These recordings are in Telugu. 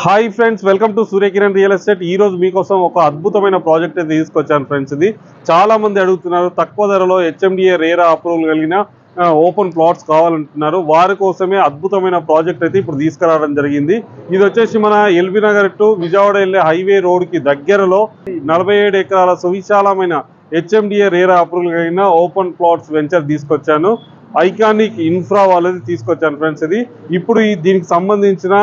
Hi friends, welcome to Surya Kiran real estate. ఈ రోజు మీకోసం ఒక అద్భుతమైన ప్రాజెక్ట్ అయితే తీసుకొచ్చాను ఫ్రెండ్స్. ఇది చాలా మంది అడుగుతున్నారు, తక్కువ ధరలో హెచ్ఎండిఏ రేరా అప్రూవల్ కలిగిన ఓపెన్ ప్లాట్స్ కావాలంటున్నారు. వారి కోసమే అద్భుతమైన ప్రాజెక్ట్ అయితే ఇప్పుడు తీసుకురావడం జరిగింది. ఇది వచ్చేసి మన ఎల్బీ నగర్ టు విజయవాడ వెళ్ళే హైవే రోడ్ కి దగ్గరలో 47 ఎకరాల సువిశాలమైన హెచ్ఎండిఏ రేరా అప్రూవల్ కలిగిన ఓపెన్ ప్లాట్స్ వెంచర్ తీసుకొచ్చాను. ఐకానిక్ ఇన్ఫ్రా వాళ్ళది తీసుకొచ్చాను ఫ్రెండ్స్. ఇది ఇప్పుడు దీనికి సంబంధించిన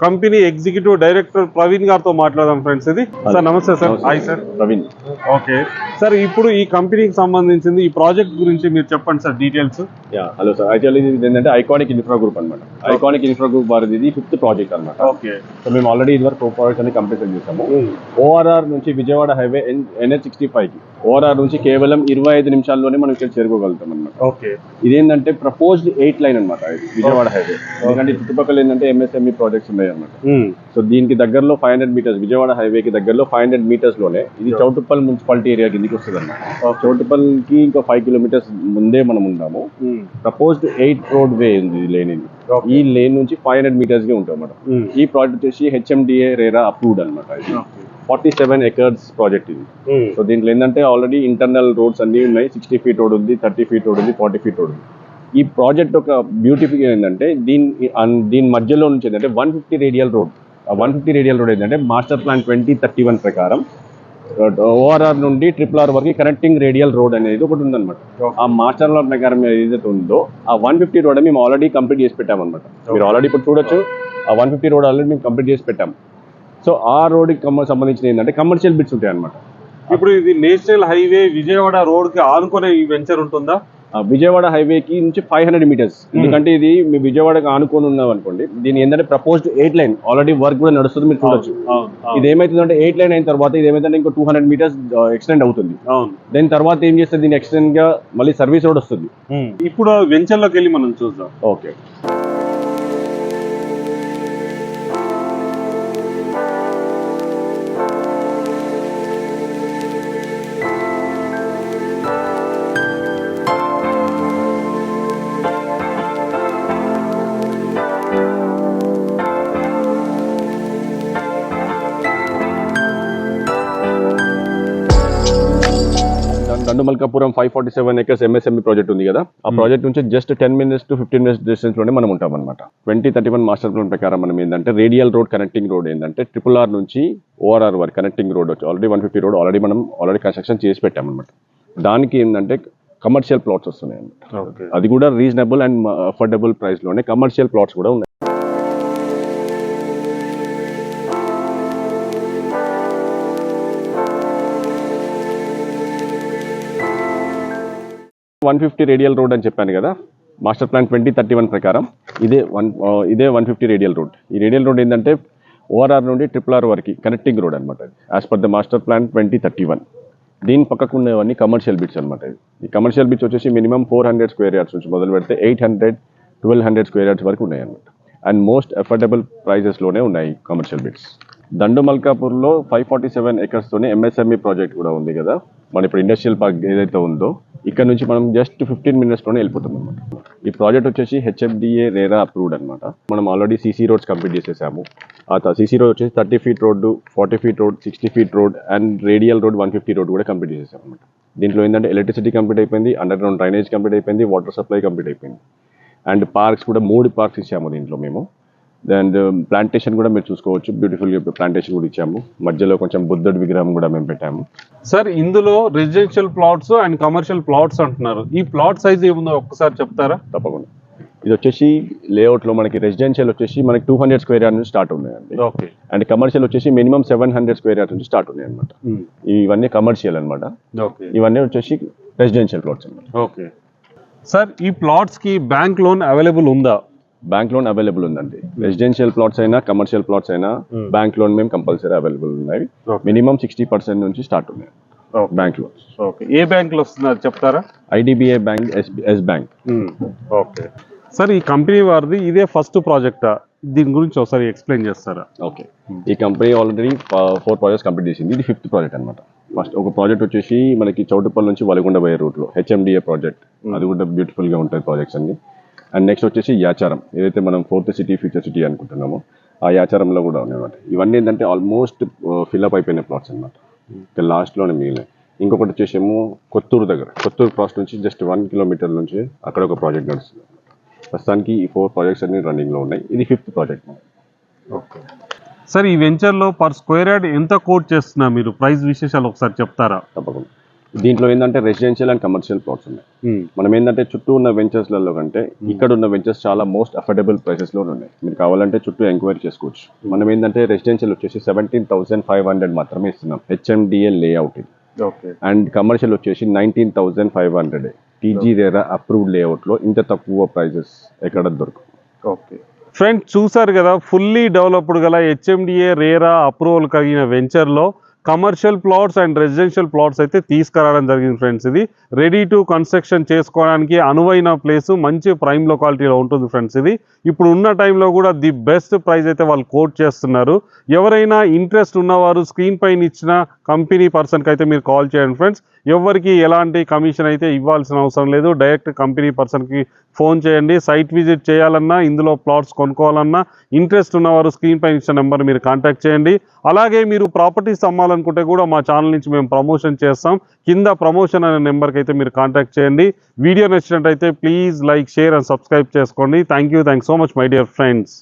కంపెనీ ఎగ్జిక్యూటివ్ డైరెక్టర్ ప్రవీణ్ గారితో మాట్లాడదాం ఫ్రెండ్స్. ఇది సార్, నమస్తే sir. Hi sir, Praveen. Okay sir, ఇప్పుడు ఈ కంపెనీకి సంబంధించింది ఈ ప్రాజెక్ట్ గురించి మీరు చెప్పండి sir, details. Hello sir, actually ఇది ఏంటంటే ఐకానిక్ ఇన్ఫ్రా గ్రూప్ అనమాట. ఐకానిక్ ఇన్ఫ్రా గ్రూప్ వారిది ఇది 5th ప్రాజెక్ట్ అనమాట. ఓకే, సో మేము ఆల్రెడీ ఇదివరకు 4 ప్రాజెక్ట్స్ అన్ని కంప్లీట్ చేసాము. ఓఆర్ఆర్ నుంచి విజయవాడ హైవే NH65 కి ఓఆర్ఆర్ నుంచి కేవలం 25 నిమిషాల్లోనే మనం ఇక్కడ చేరుకోగలుగుతాం అనమాట. ఓకే, ఇదేంటంటే ప్రపోజ్డ్ 8 లైన్ అనమాట విజయవాడ హైవే. ఎందుకంటే చుట్టుపక్కల ఏంటంటే MSME ప్రాజెక్ట్స్ ఉన్నాయి అనమాట. సో దీనికి దగ్గరలో 500 మీటర్స్, విజయవాడ హైవేకి దగ్గరలో 500 మీటర్స్ లోనే ఇది చౌటుప్పల్ మున్సిపాలిటీ ఏరియా కిందకి వస్తుంది అనమాట. చౌటుప్పల్ కి ఇంకా 5 కిలోమీటర్స్ ముందే మనం ఉన్నాము. ప్రపోజ్డ్ 8 రోడ్ వే ఉంది లేన్. ఈ లేన్ నుంచి 500 మీటర్స్ గా ఉంటాం అనమాట. ఈ ప్రాజెక్ట్ వచ్చేసి హెచ్ఎండిఏ రేరా అప్రూవ్డ్ అనమాట. 47 ఎకర్స్ ప్రాజెక్ట్ ఇది. సో దీంట్లో ఏంటంటే ఆల్రెడీ ఇంటర్నల్ రోడ్స్ అన్ని ఉన్నాయి. 60 ఫీట్ రోడ్ ఉంది, 30 ఫీట్ రోడ్ ఉంది, 40 ఫీట్ రోడ్ ఉంది. ఈ ప్రాజెక్ట్ ఒక బ్యూటిఫిక్ ఏంటంటే దీని మధ్యలో నుంచి ఏంటంటే 150 రేడియల్ రోడ్. 150 రేడియల్ రోడ్ ఏంటంటే మాస్టర్ ప్లాన్ 2031 ప్రకారం ఓఆర్ఆర్ నుండి RRR వరకు కనెక్టింగ్ రేడియల్ రోడ్ అనేది ఒకటి ఉందన్నమాట. ఆ మాస్టర్ ప్లాన్ ప్రకారం ఏదైతే ఉందో ఆ 150 రోడ్ మేము ఆల్రెడీ కంప్లీట్ చేసి పెట్టామన్నమాట. మీరు ఆల్రెడీ ఇప్పుడు చూడొచ్చు, ఆ 150 రోడ్ ఆల్రెడీ మేము కంప్లీట్ చేసి పెట్టాము. సో ఆ రోడ్కి సంబంధించిన ఏంటంటే కమర్షియల్ బిట్స్ ఉంటాయి అనమాట. ఇప్పుడు ఇది నేషనల్ హైవే విజయవాడ రోడ్ కి ఆనుకునే ఈ వెంచర్ ఉంటుందా? విజయవాడ హైవేకి నుంచి 500 మీటర్స్. ఎందుకంటే ఇది మీ విజయవాడకి ఆనుకొని ఉన్నాం అనుకోండి. దీని ఏంటంటే ప్రపోజ్డ్ 8 లైన్ ఆల్రెడీ వర్క్ కూడా నడుస్తుంది, మీరు చూడొచ్చు. ఇది ఏమైతుందంటే 8 లైన్ అయిన తర్వాత ఇది ఏమైతే ఇంకో 200 మీటర్స్ ఎక్స్టెండ్ అవుతుంది. దాని తర్వాత ఏం చేస్తుంది, దీని ఎక్స్టెండ్ గా మళ్ళీ సర్వీస్ రోడ్ వస్తుంది. ఇప్పుడు వెంచర్ లోకి వెళ్ళి మనం చూద్దాం. Okay, Dandumalkapuram 547 acres MSME project ఉంది కదా. ఆ ప్రాజెక్ట్ నుంచి just 10 minutes to 15 minutes distance లోనే మనం ఉంటాం అనమాట. 2031 మాస్టర్ ప్లాన్ ప్రకారం మనం ఏంటంటే రేడియల్ రోడ్ కనెక్టింగ్ రోడ్ ఏంటంటే RRR నుంచి ORR వరకు కనెక్టింగ్ రోడ్ వచ్చి ఆల్రెడీ 150 రోడ్ ఆల్రెడీ కన్స్ట్రక్షన్ చేసి పెట్టామన్నమాట. దానికి ఏంటంటే కమర్షియల్ ప్లాట్స్ వస్తున్నాయి అన్నమాట. అది కూడా రీజనబుల్ అండ్ అఫోర్డబుల్ ప్రైస్ లోనే కమర్షియల్ ప్లాట్స్ కూడా ఉన్నాయి. 150 రేడియల్ రోడ్ అని చెప్పాను కదా. మాస్టర్ ప్లాన్ 2031 ప్రకారం ఇదే 150 రేడియల్ రోడ్. ఈ రేడియల్ రోడ్ ఏంటంటే ఓఆర్ఆర్ నుండి RRR వరకు కనెక్టింగ్ రోడ్ అనమాట. As per the master plan 2031. దీని పక్కకు ఉన్నవన్నీ కమర్షియల్ బిట్స్ అనమాట. ఈ కమర్షియల్ బిట్స్ వచ్చేసి మినిమం 400 స్క్వేర్ యార్డ్స్ నుంచి మొదలు పెడితే 800-1200 స్క్వేర్ యార్డ్స్ వరకు ఉన్నాయి అనమాట. అండ్ మోస్ట్ అఫోర్డబుల్ ప్రైజెస్లోనే ఉన్నాయి కమర్షియల్ బిట్స్. దండుమల్కాపూర్లో 547 ఎకర్స్తోనే MSME ప్రాజెక్ట్ కూడా ఉంది కదా. మన ఇప్పుడు ఇండస్ట్రియల్ పార్క్ ఏదైతే ఉందో ఇక్కడ నుంచి మనం జస్ట్ 15 minutesలోనే వెళ్ళిపోతాం అనమాట. ఈ ప్రాజెక్ట్ వచ్చేసి హెచ్ఎండిఏ రేరా అప్రూవ్డ్ అనమాట. మనం ఆల్రెడీ CC రోడ్స్ కంప్లీట్ చేసేసాము. ఆ CC రోడ్ వచ్చేసి 30 feet road, 40 feet road, 60 feet road and radial road 150 road కూడా కంప్లీట్ చేసేసాం అనమాట. దీంట్లో ఏంటంటే ఎలక్ట్రిసిటీ కంప్లీట్ అయిపోయింది, అండర్ గ్రౌండ్ డ్రైనేజ్ కంప్లీట్ అయిపోయింది, వాటర్ సప్లై కంప్లీట్ అయిపోయింది. అండ్ పార్క్స్ కూడా 3 పార్క్స్ ఇచ్చాము దీంట్లో మేము. అండ్ ప్లాంటేషన్ కూడా మీరు చూసుకోవచ్చు, బ్యూటిఫుల్ ప్లాంటేషన్ కూడా ఇచ్చాము. మధ్యలో కొంచెం బుద్ధుడి విగ్రహం కూడా మేము పెట్టాము. సార్, ఇందులో residential plots and commercial plots అంటున్నారు. ఈ ప్లాట్ సైజ్ ఏముందో ఒక్కసారి చెప్తారా? తప్పకుండా. ఇది వచ్చేసి లేఅవుట్ లో మనకి రెసిడెన్షియల్ వచ్చేసి మనకి 200 స్క్వేర్ యార్డ్ నుంచి స్టార్ట్ ఉన్నాయండి. ఓకే. అండ్ కమర్షియల్ వచ్చేసి మినిమం 700 స్క్వేర్ యార్డ్ నుంచి స్టార్ట్ ఉన్నాయి అనమాట. ఇవన్నీ కమర్షియల్ అనమాట. ఇవన్నీ వచ్చేసి రెసిడెన్షియల్ ప్లాట్స్ అనమాట. ఓకే సార్, ఈ ప్లాట్స్ కి బ్యాంక్ లోన్ అవైలబుల్ ఉందా? బ్యాంక్ లోన్ అవైలబుల్ ఉందండి. రెసిడెన్షియల్ ప్లాట్స్ అయినా కమర్షియల్ ప్లాట్స్ అయినా బ్యాంక్ లోన్ మేము కంపల్సరీ అవైలబుల్ ఉన్నాయి. మినిమం 60% నుంచి స్టార్ట్ ఉన్నాయి బ్యాంక్ లోన్స్. ఓకే, ఏ బ్యాంక్ లో వస్తుంది అది చెప్తారా? IDBI bank, yes Bank. Okay sir, ఈ కంపెనీ వారిది ఇదే ఫస్ట్ ప్రాజెక్టా? దీని గురించి ఒకసారి ఎక్స్ప్లెయిన్ చేస్తారా? ఓకే, ఈ కంపెనీ ఆల్రెడీ 4 ప్రాజెక్ట్స్ కంప్లీట్ చేసింది. ఇది 5th ప్రాజెక్ట్ అనమాట. ఫస్ట్ ఒక ప్రాజెక్ట్ వచ్చేసి మనకి చౌటుప్పల్ నుంచి వలిగొండ పోయే రూట్లో హెచ్ఎండిఏ ప్రాజెక్ట్. అది కూడా బ్యూటిఫుల్ గా ఉంటాయి ప్రాజెక్ట్స్ అన్ని. అండ్ నెక్స్ట్ వచ్చేసి యాచారం, ఏదైతే మనం 4th సిటీ ఫ్యూచర్ సిటీ అనుకుంటున్నామో ఆ యాచారంలో కూడా ఉన్నాయన్నమాట. ఇవన్నీ ఏంటంటే ఆల్మోస్ట్ ఫిల్అప్ అయిపోయిన ప్లాట్స్ అనమాట. లాస్ట్లోనే మిగిలినాయి. ఇంకొకటి వచ్చేసేమో కొత్తూరు దగ్గర, కొత్తూరు క్రాస్ నుంచి జస్ట్ 1 కిలోమీటర్ నుంచి అక్కడ ఒక ప్రాజెక్ట్ నడుస్తుంది. ప్రస్తుతానికి ఈ 4 ప్రాజెక్ట్స్ అన్ని రన్నింగ్లో ఉన్నాయి. ఇది 5th ప్రాజెక్ట్. ఓకే సార్, ఈ వెంచర్లో పర్ స్క్వేర్ యార్డ్ ఎంత కోట్ చేస్తున్నా మీరు? ప్రైస్ విశేషాలు ఒకసారి చెప్తారా? తప్పకుండా. దీంట్లో ఏంటంటే రెసిడెన్షియల్ అండ్ కమర్షియల్ ప్లాట్స్ ఉన్నాయి. మనం ఏంటంటే చుట్టూ ఉన్న వెంచర్స్లలో కంటే ఇక్కడ ఉన్న వెంచర్స్ చాలా మోస్ట్ అఫోర్డబుల్ ప్రైసెస్లో ఉన్నాయి. మీరు కావాలంటే చుట్టూ ఎంక్వైరీ చేసుకోవచ్చు. మనం ఏంటంటే రెసిడెన్షియల్ వచ్చేసి 17,500 మాత్రమే ఇస్తున్నాం. HMDA లేఅవుట్ ఇది. ఓకే. అండ్ కమర్షియల్ వచ్చేసి 19,500. టీజీ రేరా అప్రూవ్డ్ లేఅవుట్లో ఇంత తక్కువ ప్రైజెస్ ఎక్కడ దొరకవు. ఓకే ఫ్రెండ్స్, చూసారు కదా, ఫుల్లీ డెవలప్డ్ గల HMDA రేరా అప్రూవల్ కలిగిన వెంచర్లో commercial plots and residential plots అయితే తీసుకురావడం జరిగింది ఫ్రెండ్స్. ఇది రెడీ టు కన్స్ట్రక్షన్ చేసుకోవడానికి అనువైన ప్లేస్, మంచి ప్రైమ్ లొకాలిటీలో ఉంటుంది ఫ్రెండ్స్. ఇది ఇప్పుడు ఉన్న టైంలో కూడా ది బెస్ట్ ప్రైస్ అయితే వాళ్ళు కోట్ చేస్తున్నారు. ఎవరైనా ఇంట్రెస్ట్ ఉన్నవారు స్క్రీన్ పైన ఇచ్చిన కంపెనీ పర్సన్కి అయితే మీరు కాల్ చేయండి ఫ్రెండ్స్. ఎవరికి ఎలాంటి కమిషన్ అయితే ఇవ్వాల్సిన అవసరం లేదు. డైరెక్ట్ కంపెనీ పర్సన్కి ఫోన్ చేయండి. సైట్ విజిట్ చేయాలన్నా, ఇందులో ప్లాట్స్ కొనుక్కోవాలన్నా ఇంట్రెస్ట్ ఉన్నవారు స్క్రీన్ పైన ఇచ్చిన నెంబర్ మీరు కాంటాక్ట్ చేయండి. అలాగే మీరు ప్రాపర్టీస్ అమ్మాలనుకుంటే కూడా మా ఛానల్ నుంచి మేము ప్రమోషన్ చేస్తాం. కింద ప్రమోషన్ అనే నెంబర్కి అయితే మీరు కాంటాక్ట్ చేయండి. వీడియో నచ్చినట్టయితే please like, share and subscribe చేసుకోండి. Thank you so much my dear friends.